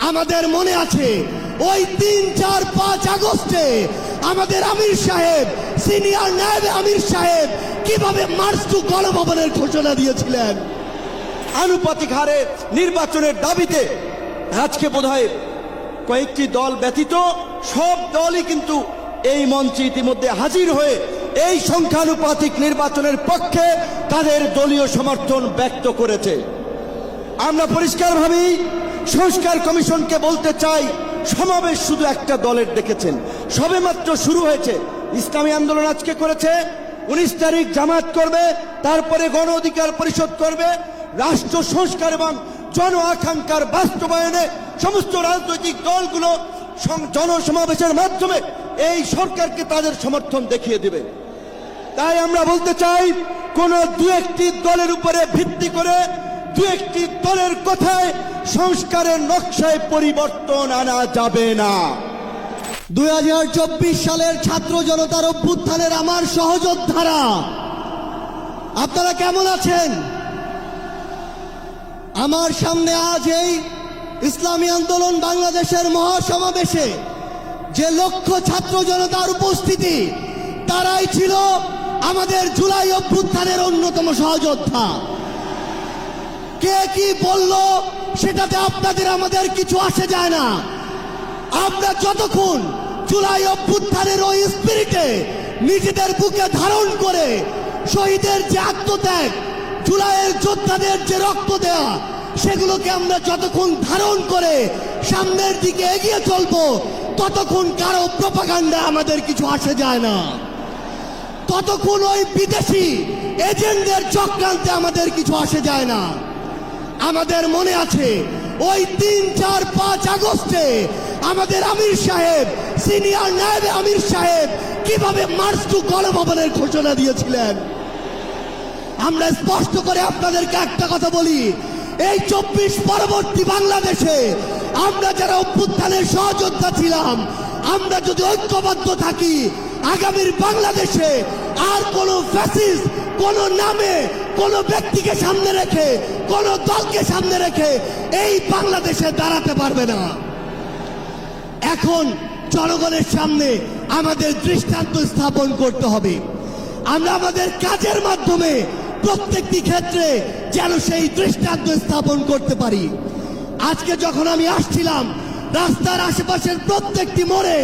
আমাদের মনে আছে ওই 3, 4, 5 আগস্টে আমাদের আমির সাহেব, সিনিয়র নায়েব আমির সাহেব কিভাবে মার্চ টু গণভবনের ঘোষণা দিয়েছিলেন। আনুপাতিক হারে নির্বাচনের দাবিতে আজকে বোধহয় কয়েকটি দল ব্যতীত সব দলই কিন্তু এই মঞ্চে ইতিমধ্যে হাজির হয়ে এই সংখ্যানুপাতিক নির্বাচনের পক্ষে তাদের দলীয় সমর্থন ব্যক্ত করেছে। আমরা পরিষ্কারভাবেই সংস্কার কমিশনকে বলতে চাই, সমাবেশ শুধু একটা দলের দেখেছেন, সবেমাত্র শুরু হয়েছে। ইসলামী আন্দোলন আজকে করেছে, 19 তারিখ জামাত করবে, তারপরে গণ অধিকার পরিষদ করবে। রাষ্ট্র সংস্কার এবং জন আকাঙ্ক্ষার বাস্তবায়নে সমস্ত রাজনৈতিক দলগুলো জনসমাবেশের মাধ্যমে এই সরকারকে তাদের সমর্থন দেখিয়ে দেবে। তাই আমরা বলতে চাই, কোন দু একটি দলের উপরে ভিত্তি করে দু একটি দলের কথায় সংস্কারের নকশায় পরিবর্তন আনা যাবে না। 2024 সালের ছাত্র জনতার অভ্যুত্থানের আমার সহযোদ্ধারা, আপনারা কেমন আছেন? আমার সামনে আজ এই ইসলামী আন্দোলন বাংলাদেশের মহাসমাবেশে যে লক্ষ ছাত্র জনতার উপস্থিতি, তারাই ছিল আমাদের জুলাই অভ্যুত্থানের অন্যতম সহযোদ্ধা। কে কি বলল সেটাতে আপনাদের আমাদের কিছু আসে যায় না। আমরা যতক্ষণ জুলাই অভ্যুত্থানের ওই স্পিরিটে নিজেদের বুকে ধারণ করে শহীদের যে আত্মত্যাগ, জুলাইয়ের যোদ্ধাদের যে রক্ত দেওয়া, সেগুলোকে আমরা যতক্ষণ ধারণ করে সামনের দিকে এগিয়ে চলবো, ততক্ষণ কারো প্রপাগান্ডা আমাদের কিছু আসে যায় না। ততক্ষণ ওই বিদেশি এজেন্টদের চক্রান্তে আমাদের কিছু আসে যায় না। আমাদের মনে আছে ওই 3, 4, 5 আগস্টে আমাদের আমির সাহেব, সিনিয়র নায়েব আমির সাহেব কিভাবে মার্চ টু গণভবনের ঘোষণা দিয়েছিলেন। আমরা স্পষ্ট করে আপনাদেরকে একটা কথা বলি, এই 24 পরবর্তী বাংলাদেশে আমরা যারা অভ্যুত্থানের সহযোদ্ধা ছিলাম, আমরা যদি ঐক্যবদ্ধ থাকি, আগামীর বাংলাদেশে আর কোন ফ্যাসিস্ট কোন নামে কোন ব্যক্তিকে সামনে রেখে কোন দলকে সামনে রেখে এই বাংলাদেশে দাঁড়াতে পারবে না। এখন জনগণের সামনে আমাদের দৃষ্টান্ত স্থাপন করতে হবে। আমরা আমাদের কাজের মাধ্যমে প্রত্যেকটি ক্ষেত্রে যেন সেই দৃষ্টান্ত স্থাপন করতে পারি। আজকে যখন আমি আসছিলাম, রাস্তার আশেপাশের প্রত্যেকটি মোড়ে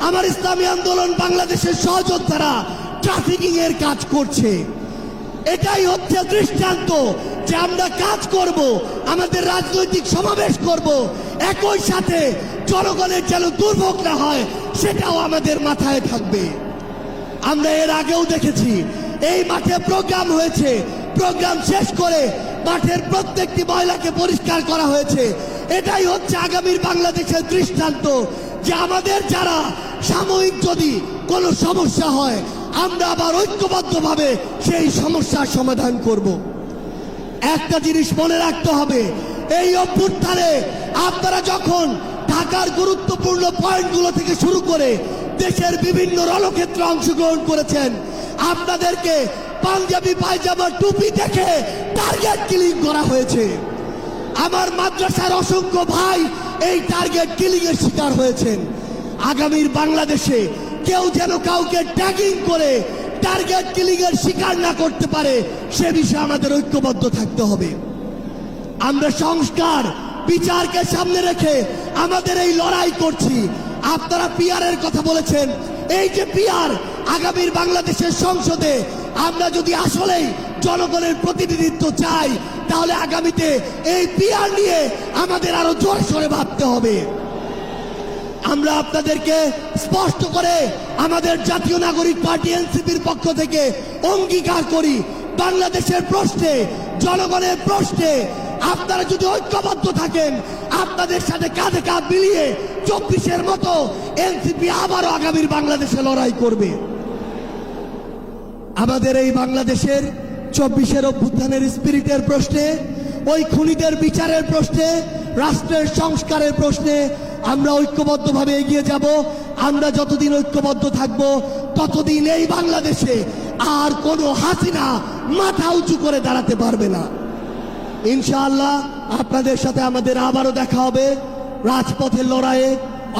আমার ইসলামী আন্দোলন বাংলাদেশের সহযোদ্ধারা ট্রাফিকিং এর কাজ করছে। এটাই হচ্ছে দৃষ্টান্ত যে আমরা কাজ করব, আমাদের রাজনৈতিক সমাবেশ করব, একই সাথে জনগণের যেন দুর্ভোগ না হয় সেটাও আমাদের মাথায় থাকবে। আমরা এর আগেও দেখেছি এই মাঠে প্রোগ্রাম হয়েছে, প্রোগ্রাম শেষ করে মাঠের প্রত্যেকটি ময়লাকে পরিষ্কার করা হয়েছে। এটাই হচ্ছে আগামীর বাংলাদেশের দৃষ্টান্ত যে আমাদের যারা সাময়িক যদি কোনো সমস্যা হয়, আমরা আবার ঐক্যবদ্ধভাবে সেই সমস্যার সমাধান করব। একটা জিনিস মনে রাখতে হবে, এই অভ্যুত্থানে আপনারা যখন ঢাকার গুরুত্বপূর্ণ পয়েন্টগুলো থেকে শুরু করে দেশের বিভিন্ন রণক্ষেত্রে অংশগ্রহণ করেছেন, আপনাদেরকে পাঞ্জাবি পায়জামা টুপি দেখে টার্গেট কিলিং করা হয়েছে। আমার মাদ্রাসার অসংখ্য ভাই এই টার্গেট কিলিং এর শিকার হয়েছেন। আগামীর বাংলাদেশে কেউ যেন কাউকে ট্যাগিং করে টার্গেট কিলিং এর শিকার না করতে পারে, সে বিষয়ে আমাদের ঐক্যবদ্ধ থাকতে হবে। আমরা সংস্কার বিচারকে সামনে রেখে আমাদের এই লড়াই করছি। আপনারা পিআর এর কথা বলেছেন, এই যে পিআর, আগামীর বাংলাদেশের সংসদে আমরা যদি আসলেই জনগণের প্রতিনিধিত্ব চাই, তাহলে আগামীতে এই পিআর নিয়ে আমাদের আরো জোরে সোরে ভাবতে হবে। আমরা আপনাদেরকে স্পষ্ট করে আমাদের জাতীয় নাগরিক পার্টি এনসিপির পক্ষ থেকে অঙ্গীকার করি, বাংলাদেশের প্রশ্নে, জনগণের প্রশ্নে আপনারা যদি ঐক্যবদ্ধ থাকেন, আপনাদের সাথে কাঁধে কাঁধ মিলিয়ে 24-এর মতো এনসিপি আবারও আগামীর বাংলাদেশে লড়াই করবে। আমাদের এই বাংলাদেশের 24-এর অভ্যুত্থানের স্পিরিটের প্রশ্নে, ওই খুনিদের বিচারের প্রশ্নে, রাষ্ট্রের সংস্কারের প্রশ্নে আমরা ঐক্যবদ্ধভাবে এগিয়ে যাব। আমরা যতদিন ঐক্যবদ্ধ থাকব, ততদিন এই বাংলাদেশে আর কোনো হাসিনা মাথা উঁচু করে দাঁড়াতে পারবে না। ইনশাআল্লাহ আপনাদের সাথে আমাদের আবারও দেখা হবে। রাজপথের লড়াইয়ে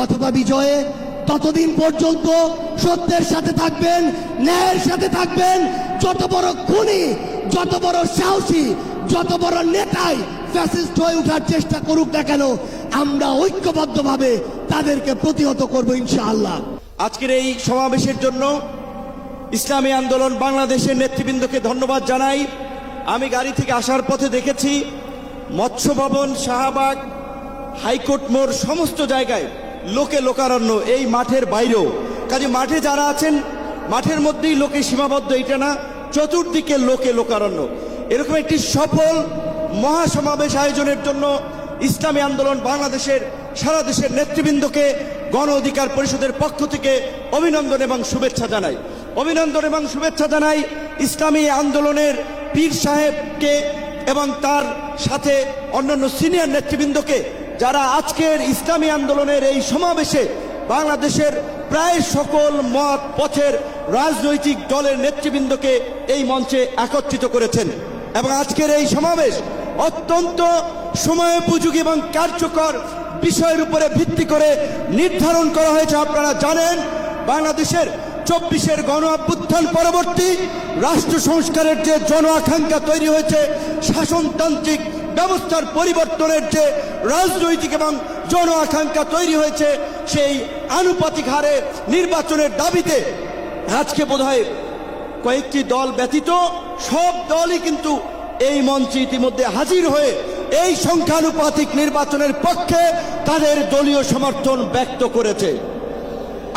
অথবা বিজয়ে, ততদিন পর্যন্ত সত্যের সাথে থাকবেন, ন্যায়ের সাথে থাকবেন। যত বড় খুনি, যত বড় সাহসী, যত বড় নেতাই ফ্যাসিস্ট হয়ে ওঠার চেষ্টা করুক না কেন, আমরা ঐক্যবদ্ধভাবে তাদেরকে প্রতিহত করব ইনশাআল্লাহ। আজকের এই সমাবেশের জন্য ইসলামী আন্দোলন বাংলাদেশের নেতৃবৃন্দকে ধন্যবাদ জানাই। আমি গাড়ি থেকে আসার পথে দেখেছি মৎস্য ভবন, শাহবাগ, হাইকোর্ট মোড় সমস্ত জায়গায় লোকে লোকারণ্য, এই মাঠের বাইরেও। কাজে মাঠে যারা আছেন, মাঠের মধ্যেই লোকে সীমাবদ্ধ, এটা না, চতুর্দিকে লোকে লোকারণ্য। এরকম একটি সফল মহাসমাবেশ আয়োজনের জন্য ইসলামী আন্দোলন বাংলাদেশের সারা দেশের নেতৃবৃন্দকে গণ অধিকার পরিষদের পক্ষ থেকে অভিনন্দন এবং শুভেচ্ছা জানাই। অভিনন্দন এবং শুভেচ্ছা জানাই ইসলামী আন্দোলনের পীর সাহেবকে এবং তার সাথে অন্যান্য সিনিয়র নেতৃবৃন্দকে, যারা আজকের ইসলামী আন্দোলনের এই সমাবেশে বাংলাদেশের প্রায় সকল মত পথের রাজনৈতিক দলের নেতৃবৃন্দকে এই মঞ্চে একত্রিত করেছেন। এবং আজকের এই সমাবেশ অত্যন্ত সময়োপযোগী এবং কার্যকর বিষয়ের উপরে ভিত্তি করে নির্ধারণ করা হয়েছে। আপনারা জানেন, বাংলাদেশের 24-এর গণ অভ্যুত্থান পরবর্তী রাষ্ট্র সংস্কারের যে জন আকাঙ্ক্ষা তৈরি হয়েছে, শাসনতান্ত্রিক ব্যবস্থার পরিবর্তনের যে রাজনৈতিক এবং জন আকাঙ্ক্ষা তৈরি হয়েছে, সেই আনুপাতিক হারে নির্বাচনের দাবিতে আজকে বোধহয় কয়েকটি দল ব্যতীত সব দলই কিন্তু এই মঞ্চে ইতিমধ্যে হাজির হয়ে এই সংখ্যানুপাতিক নির্বাচনের পক্ষে তাদের দলীয় সমর্থন ব্যক্ত করেছে।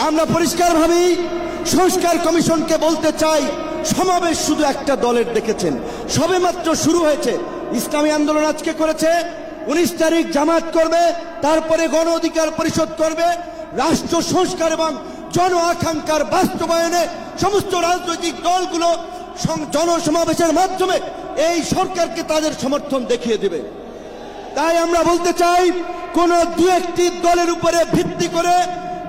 আমরা পরিষ্কারভাবেই সংস্কার কমিশনকে বলতে চাই, সমাবেশ শুধু একটা দলের দেখেছেন, সবেমাত্র শুরু হয়েছে। ইসলামী আন্দোলন আজকে করেছে, 19 তারিখ জামাত করবে, তারপরে গণ অধিকার পরিষদ করবে। রাষ্ট্র সংস্কার এবং জন আকাঙ্ক্ষার বাস্তবায়নে সমস্ত রাজনৈতিক দলগুলো জনসমাবেশের মাধ্যমে এই সরকারকে তাদের সমর্থন দেখিয়ে দেবে। তাই আমরা বলতে চাই, কোন দু একটি দলের উপরে ভিত্তি করে,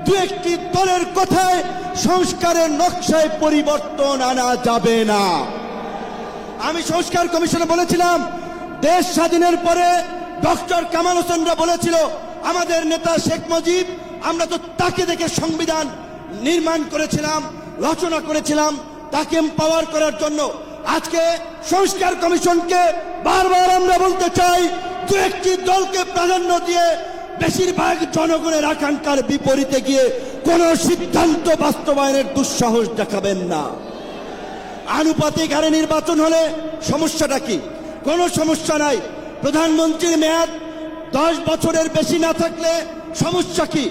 দু একটি দলের কথায় সংস্কারের নকশায় পরিবর্তন আনা যাবে না। আমি সংস্কার কমিশনে বলেছিলাম, দেশ স্বাধীনের পরে ডক্টর কামাল হোসেনরা বলেছিল, আমাদের নেতা শেখ মুজিব, আমরা তো তাকে দেখে সংবিধান নির্মাণ করেছিলাম, রচনা করেছিলাম, তাকে এম্পাওয়ার করার জন্য। আজকে সংস্কার কমিশনকে বারবার আমরা বলতে চাই, দু একটি দলকে প্রাধান্য দিয়ে বেশিরভাগ জনগণের আকাঙ্ক্ষার বিপরীতে গিয়ে কোন সিদ্ধান্ত বাস্তবায়নের দুঃসাহস দেখাবেন না। আনুপাতিক হারে নির্বাচন হলে সমস্যাটা কি? কোনো সমস্যা নাই। প্রধানমন্ত্রীর মেয়াদ 10 বছরের বেশি না থাকলে সমস্যা কি?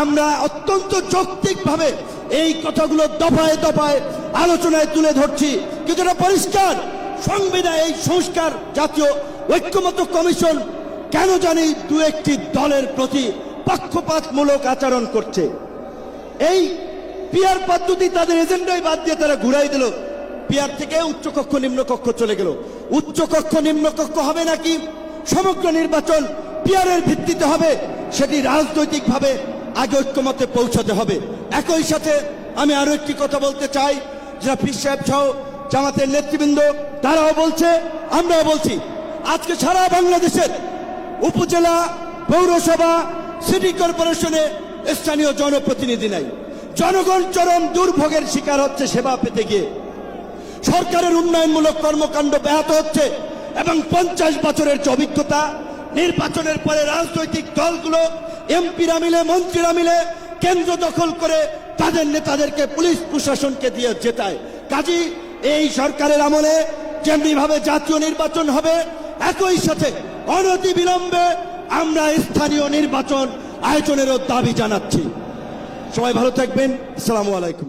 আমরা অত্যন্ত যৌক্তিকভাবে এই কথাগুলো দফায় দফায় আলোচনায় তুলে ধরছি, কিন্তু এটা পরিষ্কার, সংবিধান এই সংস্কার জাতীয় ঐক্যমত্য কমিশন কেন জানি দু একটি দলের প্রতি পক্ষপাতমূলক আচরণ করছে। এই পিয়ার পদ্ধতি তাদের এজেন্ডায় বাদ দিয়ে তারা ঘুরাই দিল। পিয়ার থেকে উচ্চকক্ষ নিম্নকক্ষ চলে গেল। উচ্চকক্ষ নিম্নকক্ষ হবে নাকি সমগ্র নির্বাচন পিয়ারের ভিত্তিতে হবে, সেটি রাজনৈতিকভাবে আগে ঐক্যমতে পৌঁছাতে হবে। একই সাথে আমি আরো একটি কথা বলতে চাই, যারা পীর সাহেব সহ জামাতের নেতৃবৃন্দ তারাও বলছে, আমরাও বলছি, আজকে সারা বাংলাদেশের উপজেলা, পৌরসভা, সিটি কর্পোরেশনে স্থানীয় জনপ্রতিনিধি নাই। জনগণ চরম দুর্ভোগের শিকার হচ্ছে সেবা পেতে গিয়ে। সরকারের উন্নয়নমূলক কর্মকাণ্ড ব্যাহত হচ্ছে এবং 50 বছরের যে অভিজ্ঞতা, নির্বাচনের পরে রাজনৈতিক দলগুলো, এমপিরা মিলে, মন্ত্রীরা মিলে কেন্দ্র দখল করে তাদের নেতাদেরকে পুলিশ প্রশাসনকে দিয়ে জেতায়। কাজী এই সরকারের আমলে যেমনি ভাবে জাতীয় নির্বাচন হবে, একই সাথে অনতি বিলম্বে আমরা স্থানীয় নির্বাচন আয়োজনেরও দাবি জানাচ্ছি। সবাই ভালো থাকবেন। আসসালামু আলাইকুম।